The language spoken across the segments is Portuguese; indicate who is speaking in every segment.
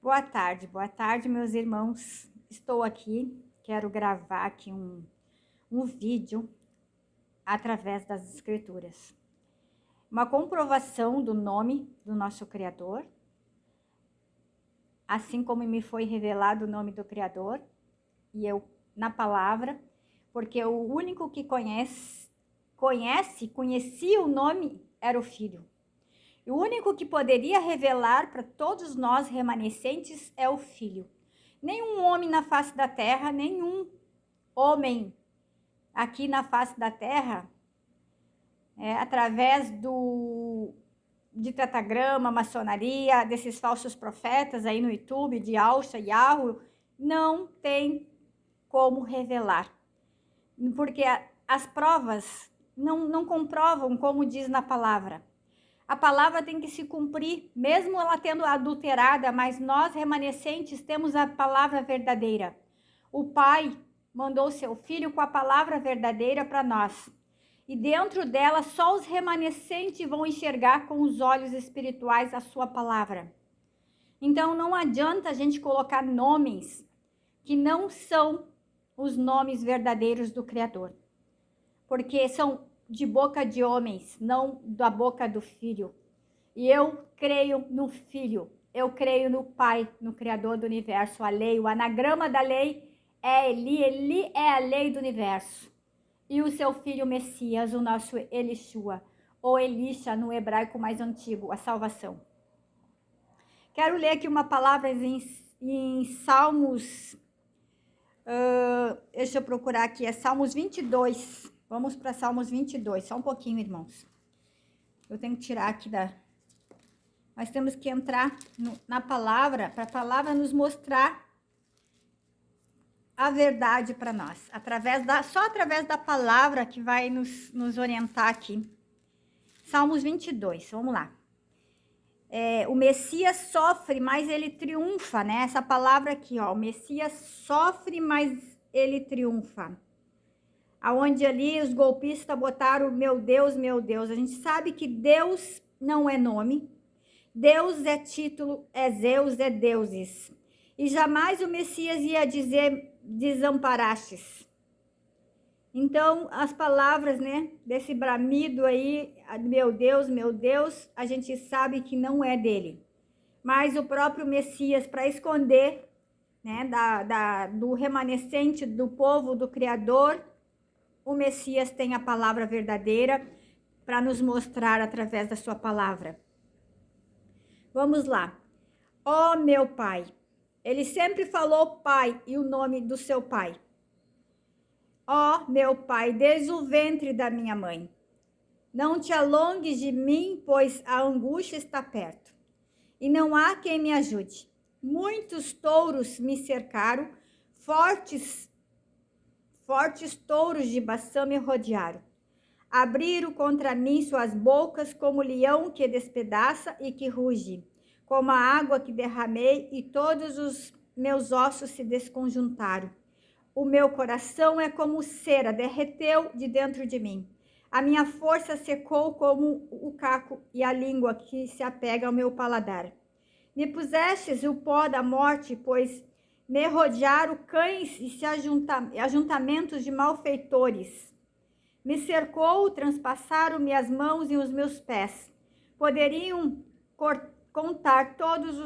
Speaker 1: Boa tarde, meus irmãos. Estou aqui, quero gravar aqui um vídeo através das Escrituras. Uma comprovação do nome do nosso Criador, assim como me foi revelado o nome do Criador, e eu na palavra, porque o único que conhecia o nome era o Filho. E o único que poderia revelar para todos nós remanescentes é o Filho. Nenhum homem na face da terra, nenhum homem aqui na face da terra, através de tetagrama, maçonaria, desses falsos profetas aí no YouTube, de Alcha e Yahoo, não tem como revelar. Porque as provas não comprovam como diz na palavra. A palavra tem que se cumprir, mesmo ela tendo adulterada, mas nós remanescentes temos a palavra verdadeira. O Pai mandou seu Filho com a palavra verdadeira para nós. E dentro dela, só os remanescentes vão enxergar com os olhos espirituais a sua palavra. Então, não adianta a gente colocar nomes que não são os nomes verdadeiros do Criador. Porque são de boca de homens, não da boca do Filho. E eu creio no Filho, eu creio no Pai, no Criador do Universo. A lei, o anagrama da lei é Eli é a lei do Universo. E o seu Filho Messias, o nosso Elishua, ou Elisha no hebraico mais antigo, a salvação. Quero ler aqui uma palavra em Salmos, deixa eu procurar aqui, é Salmos 22. Vamos para Salmos 22, só um pouquinho, irmãos. Eu tenho que tirar aqui Nós temos que entrar na palavra, para a palavra nos mostrar a verdade para nós. Só através da palavra que vai nos orientar aqui. Salmos 22, vamos lá. O Messias sofre, mas ele triunfa, né? Essa palavra aqui, ó. O Messias sofre, mas ele triunfa. Aonde ali os golpistas botaram meu Deus, meu Deus. A gente sabe que Deus não é nome. Deus é título, é Zeus, é deuses. E jamais o Messias ia dizer desamparastes. Então, as palavras, né, desse bramido aí, meu Deus, a gente sabe que não é dele. Mas o próprio Messias, para esconder, né, do remanescente do povo, do Criador, o Messias tem a palavra verdadeira para nos mostrar através da sua palavra. Vamos lá. Ó meu Pai. Ele sempre falou Pai e o nome do seu Pai. Ó meu Pai, desde o ventre da minha mãe. Não te alongues de mim, pois a angústia está perto. E não há quem me ajude. Muitos touros me cercaram, fortes touros de Baçã me rodearam. Abriram contra mim suas bocas como leão que despedaça e que ruge, como a água que derramei, e todos os meus ossos se desconjuntaram. O meu coração é como cera, derreteu de dentro de mim. A minha força secou como o caco e a língua que se apega ao meu paladar. Me pusestes o pó da morte, pois me rodearam cães e ajuntamentos de malfeitores. Me cercou, transpassaram-me as mãos e os meus pés. Poderiam contar todos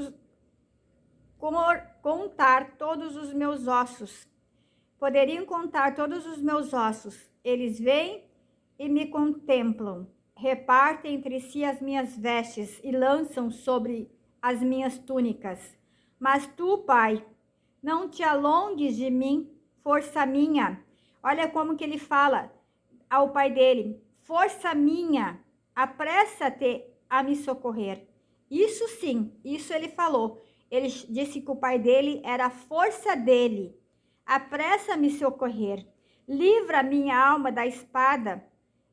Speaker 1: os meus ossos. Poderiam contar todos os meus ossos. Eles vêm e me contemplam. Repartem entre si as minhas vestes e lançam sobre as minhas túnicas. Mas tu, Pai, não te alongues de mim, força minha. Olha como que ele fala ao pai dele. Força minha, apressa-te a me socorrer. Isso sim, isso ele falou. Ele disse que o pai dele era a força dele. Apressa-me socorrer. Livra a minha alma da espada,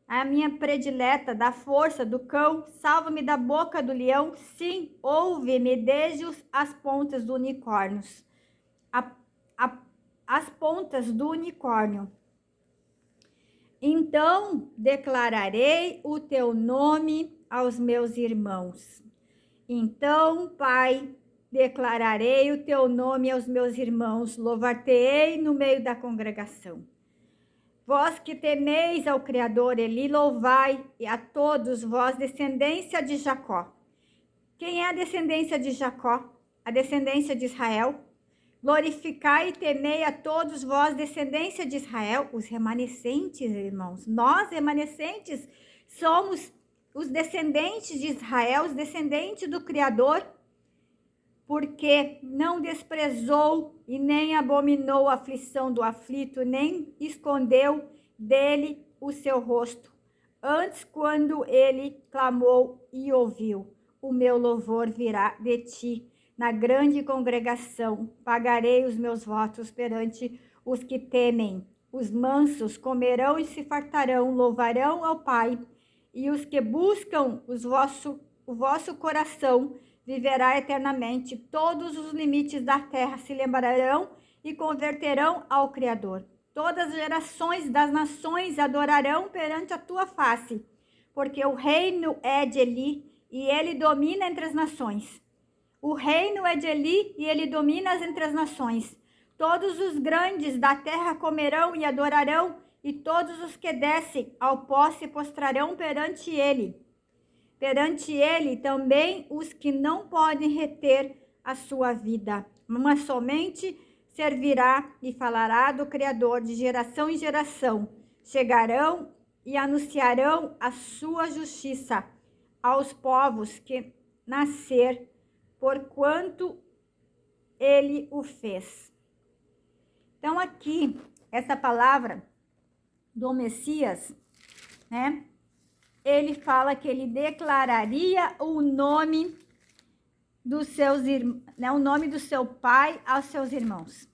Speaker 1: a minha predileta da força do cão. Salva-me da boca do leão. Sim, ouve-me desde as pontas do unicórnio. As pontas do unicórnio. Então declararei o teu nome aos meus irmãos. Então, Pai, declararei o teu nome aos meus irmãos, louvar-te-ei no meio da congregação. Vós que temeis ao Criador, Eli, louvai, e a todos vós, descendência de Jacó. Quem é a descendência de Jacó? A descendência de Israel? Glorificai e temei a todos vós, descendência de Israel, os remanescentes, irmãos. Nós, remanescentes, somos os descendentes de Israel, os descendentes do Criador, porque não desprezou e nem abominou a aflição do aflito, nem escondeu dele o seu rosto. Antes, quando ele clamou e ouviu, o meu louvor virá de ti. Na grande congregação, pagarei os meus votos perante os que temem. Os mansos comerão e se fartarão, louvarão ao Pai. E os que buscam o vosso coração viverá eternamente. Todos os limites da terra se lembrarão e converterão ao Criador. Todas as gerações das nações adorarão perante a tua face, porque o reino é de Eli e ele domina entre as nações. O reino é de Eli e ele domina entre as nações. Todos os grandes da terra comerão e adorarão, e todos os que descem ao pó se prostrarão perante ele. Perante ele também os que não podem reter a sua vida, mas somente servirá e falará do Criador de geração em geração. Chegarão e anunciarão a sua justiça aos povos que nascer, porquanto ele o fez. Então aqui, essa palavra do Messias, né? Ele fala que ele declararia o nome dos seus irmãos, né? O nome do seu pai aos seus irmãos.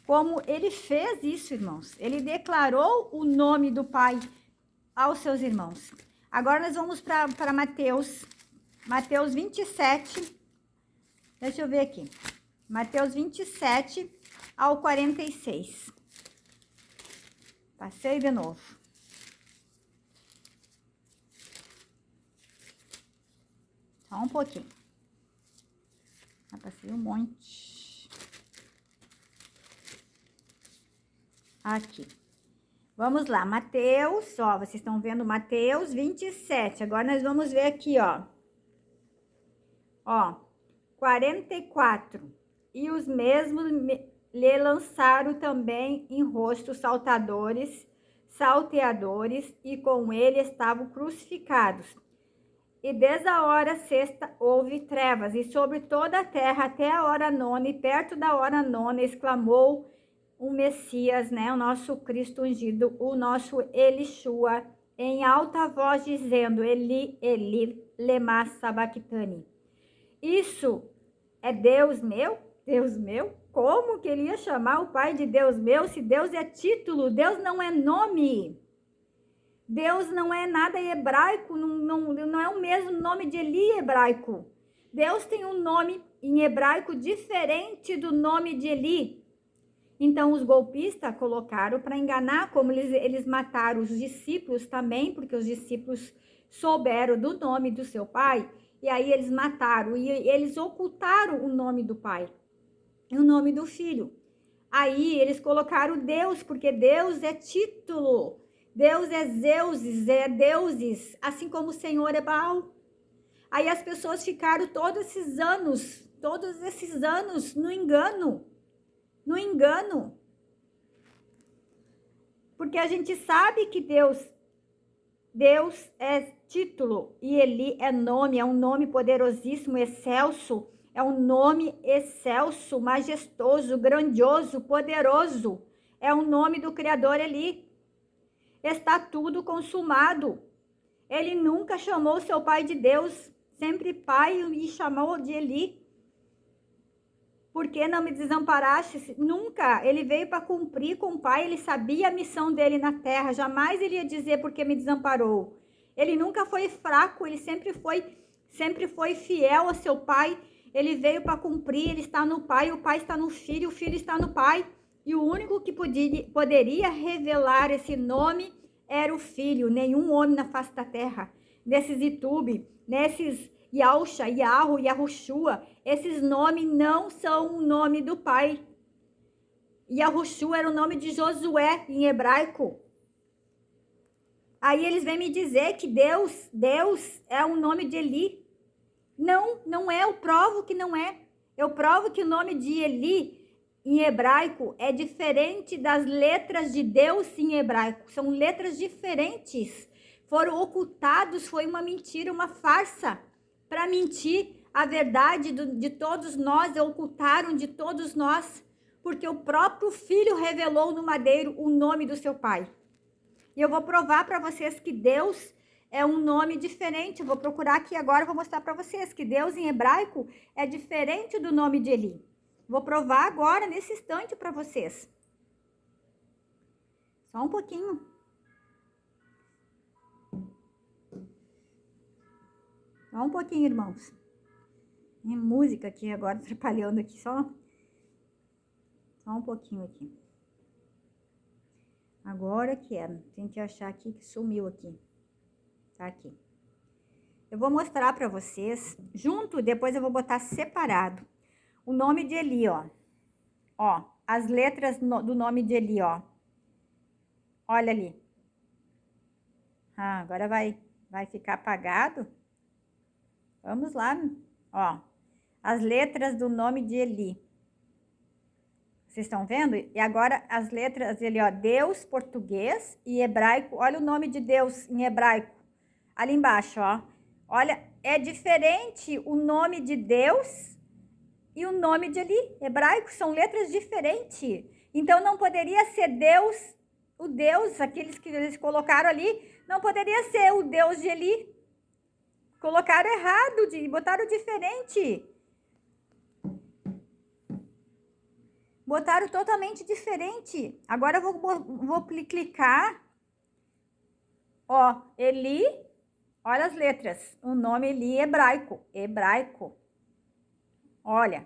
Speaker 1: Como ele fez isso, irmãos? Ele declarou o nome do pai aos seus irmãos. Agora nós vamos para Mateus 27. Deixa eu ver aqui. Mateus 27 ao 46. Passei de novo. Só um pouquinho. Já passei um monte. Aqui. Vamos lá. Mateus, ó. Vocês estão vendo Mateus 27. Agora nós vamos ver aqui, ó. Ó. 44. E os mesmos lhe lançaram também em rosto salteadores, e com ele estavam crucificados. E desde a hora sexta houve trevas, e sobre toda a terra até a hora nona, e perto da hora nona exclamou o Messias, né, o nosso Cristo ungido, o nosso Elishua, em alta voz dizendo, Eli, Eli, lema sabachthani. Isso é Deus meu? Deus meu? Como que ele ia chamar o pai de Deus meu se Deus é título? Deus não é nome. Deus não é nada hebraico, não é o mesmo nome de Eli hebraico. Deus tem um nome em hebraico diferente do nome de Eli. Então os golpistas colocaram para enganar, como eles mataram os discípulos também, porque os discípulos souberam do nome do seu pai, e aí eles mataram, e eles ocultaram o nome do pai e o nome do filho. Aí eles colocaram Deus, porque Deus é título, Deus é Zeuses, é deuses, assim como o Senhor é Baal. Aí as pessoas ficaram todos esses anos no engano, porque a gente sabe que Deus é título e Eli é nome, é um nome poderosíssimo, excelso, é um nome excelso, majestoso, grandioso, poderoso, é o nome do Criador Eli. Está tudo consumado. Ele nunca chamou seu pai de Deus, sempre pai, e chamou de Eli. Por que não me desamparaste? Nunca. Ele veio para cumprir com o pai, ele sabia a missão dele na terra, jamais ele ia dizer porque me desamparou. Ele nunca foi fraco, ele sempre foi fiel ao seu pai. Ele veio para cumprir, ele está no pai, o pai está no filho, o filho está no pai. E o único que poderia revelar esse nome era o filho. Nenhum homem na face da terra, nesses YouTube, nesses Yausha, Yahu, Yahushua. Esses nomes não são o nome do pai. Yahushua era o nome de Josué em hebraico. Aí eles vêm me dizer que Deus é o nome de Eli. Não, não é. Eu provo que não é. Eu provo que o nome de Eli em hebraico é diferente das letras de Deus em hebraico. São letras diferentes. Foram ocultados, foi uma mentira, uma farsa. Para mentir a verdade de todos nós, ocultaram de todos nós. Porque o próprio filho revelou no madeiro o nome do seu pai. E eu vou provar para vocês que Deus é um nome diferente. Eu vou procurar aqui agora, vou mostrar para vocês que Deus em hebraico é diferente do nome de Eli. Vou provar agora, nesse instante, para vocês. Só um pouquinho. Só um pouquinho, irmãos. Tem música aqui agora, atrapalhando aqui, só um pouquinho aqui. Agora que é. Tem que achar aqui que sumiu aqui. Tá aqui. Eu vou mostrar para vocês, junto, depois eu vou botar separado, o nome de Eli, ó. Ó, as letras do nome de Eli, ó. Olha ali. Ah, agora vai ficar apagado. Vamos lá, ó. As letras do nome de Eli. Vocês estão vendo? E agora as letras dele, ó. Deus, português e hebraico. Olha o nome de Deus em hebraico. Ali embaixo, ó. Olha, é diferente o nome de Deus e o nome de Eli. Hebraico são letras diferentes. Então não poderia ser Deus, o Deus, aqueles que eles colocaram ali, não poderia ser o Deus de Eli. Colocaram errado, botaram diferente. Botaram totalmente diferente. Agora eu vou clicar. Ó, Eli, olha as letras. O nome Eli hebraico. Hebraico. Olha.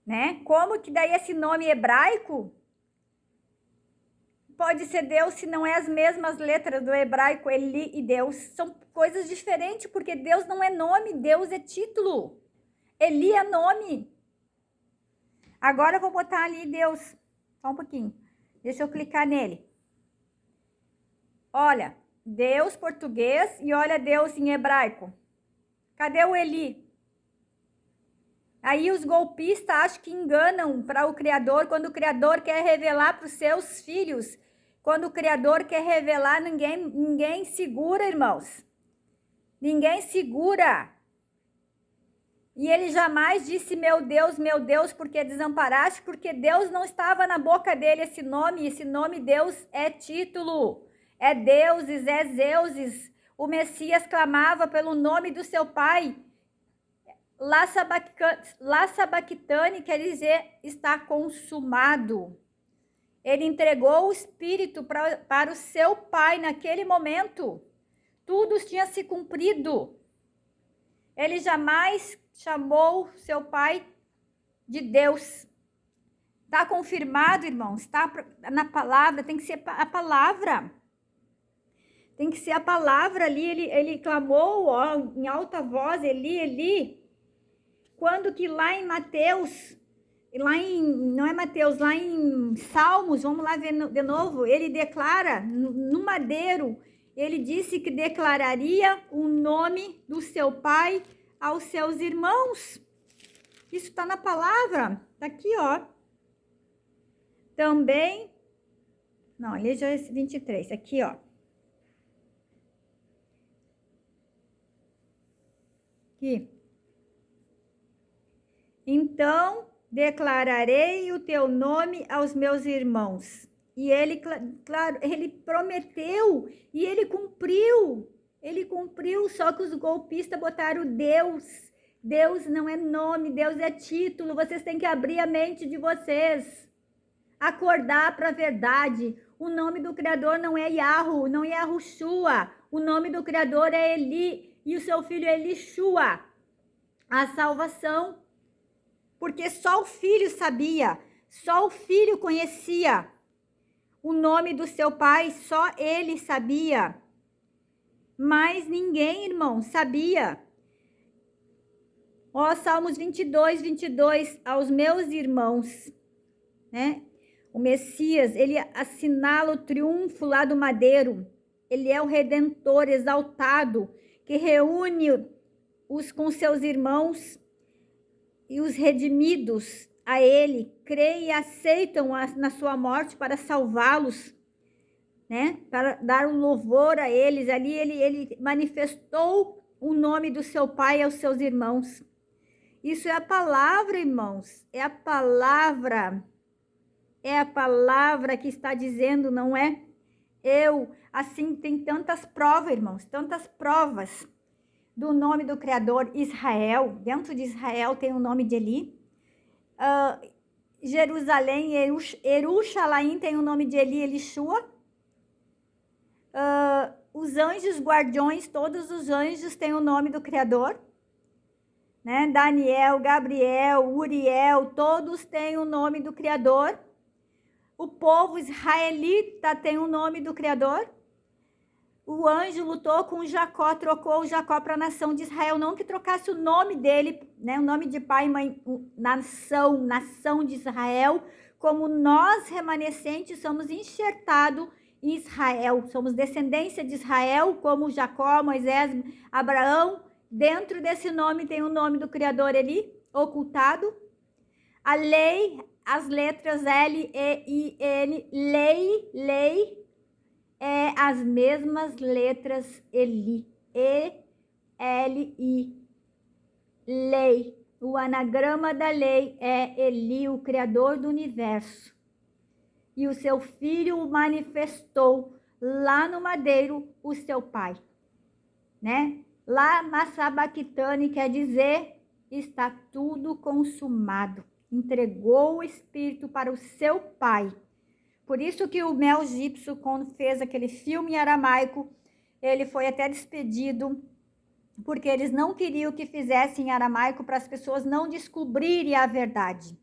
Speaker 1: Né? Como que daí esse nome hebraico pode ser Deus se não é as mesmas letras do hebraico, Eli e Deus? São coisas diferentes, porque Deus não é nome, Deus é título. Eli é nome. Agora eu vou botar ali Deus. Só um pouquinho. Deixa eu clicar nele. Olha, Deus português e olha Deus em hebraico. Cadê o Eli? Aí os golpistas acham que enganam para o Criador, quando o Criador quer revelar para os seus filhos. Quando o Criador quer revelar, ninguém segura, irmãos. Ninguém segura. E ele jamais disse, meu Deus, porque desamparaste, porque Deus não estava na boca dele esse nome Deus é título, é deuses, é zeuses. O Messias clamava pelo nome do seu pai. La sabachthani quer dizer está consumado. Ele entregou o Espírito para o seu pai naquele momento. Tudo tinha se cumprido. Ele jamais chamou seu pai de Deus. Está confirmado, irmãos? Está na palavra, tem que ser a palavra. Tem que ser a palavra ali. Ele clamou, ó, em alta voz, Eli, Eli. Quando que lá em Mateus, não é Mateus, lá em Salmos, vamos lá ver de novo, ele declara no madeiro, ele disse que declararia o nome do seu pai aos seus irmãos. Isso está na palavra, está aqui, ó. Também, não, ali já é 23, aqui, ó. Aqui. Então, declararei o teu nome aos meus irmãos. E ele, claro, ele prometeu e ele cumpriu. Ele cumpriu, só que os golpistas botaram Deus. Deus não é nome, Deus é título. Vocês têm que abrir a mente de vocês. Acordar para a verdade. O nome do Criador não é Yahu, não é Yahushua. O nome do Criador é Eli e o seu filho é Elishua. A salvação. Porque só o filho sabia, só o filho conhecia o nome do seu pai, só ele sabia. Mas ninguém, irmão, sabia. Ó, Salmos 22, 22, aos meus irmãos, né? O Messias, ele assinala o triunfo lá do madeiro. Ele é o Redentor exaltado, que reúne os com seus irmãos e os redimidos a ele, creem e aceitam na sua morte para salvá-los, né? Para dar um louvor a eles. Ali ele manifestou o nome do seu Pai aos seus irmãos. Isso é a palavra, irmãos. É a palavra que está dizendo, não é eu. Assim, tem tantas provas, irmãos, tantas provas do nome do Criador. Israel, dentro de Israel tem o nome de Eli. Jerusalém, Jerusalém tem o nome de Eli, Elishua. Os anjos guardiões, todos os anjos têm o nome do Criador. Né? Daniel, Gabriel, Uriel, todos têm o nome do Criador. O povo israelita tem o nome do Criador. O anjo lutou com Jacó, trocou Jacó para a nação de Israel, não que trocasse o nome dele, né? O nome de pai e mãe, nação de Israel, como nós remanescentes somos enxertados em Israel, somos descendência de Israel, como Jacó, Moisés, Abraão. Dentro desse nome tem o nome do Criador ali, ocultado. A lei, as letras L, E, I, N, lei, é as mesmas letras Eli, E, L, I, lei. O anagrama da lei é Eli, o Criador do universo. E o seu filho o manifestou lá no madeiro, o seu pai, né? Lá, Massabactane, quer dizer, está tudo consumado. Entregou o Espírito para o seu pai. Por isso que o Mel Gibson, quando fez aquele filme em aramaico, ele foi até despedido, porque eles não queriam que fizessem em aramaico para as pessoas não descobrirem a verdade.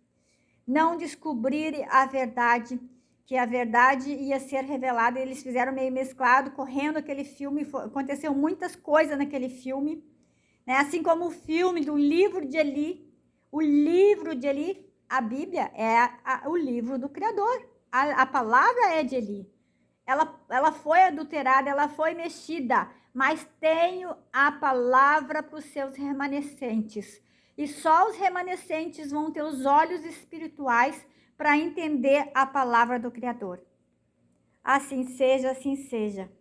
Speaker 1: Não descobrirem a verdade, que a verdade ia ser revelada. Eles fizeram meio mesclado, correndo aquele filme, aconteceu muitas coisas naquele filme, né? Assim como o filme do livro de Eli, o livro de Eli, a Bíblia é o livro do Criador, a palavra é de Eli, ela foi adulterada, ela foi mexida, mas tenho a palavra para os seus remanescentes, e só os remanescentes vão ter os olhos espirituais para entender a palavra do Criador. Assim seja, assim seja.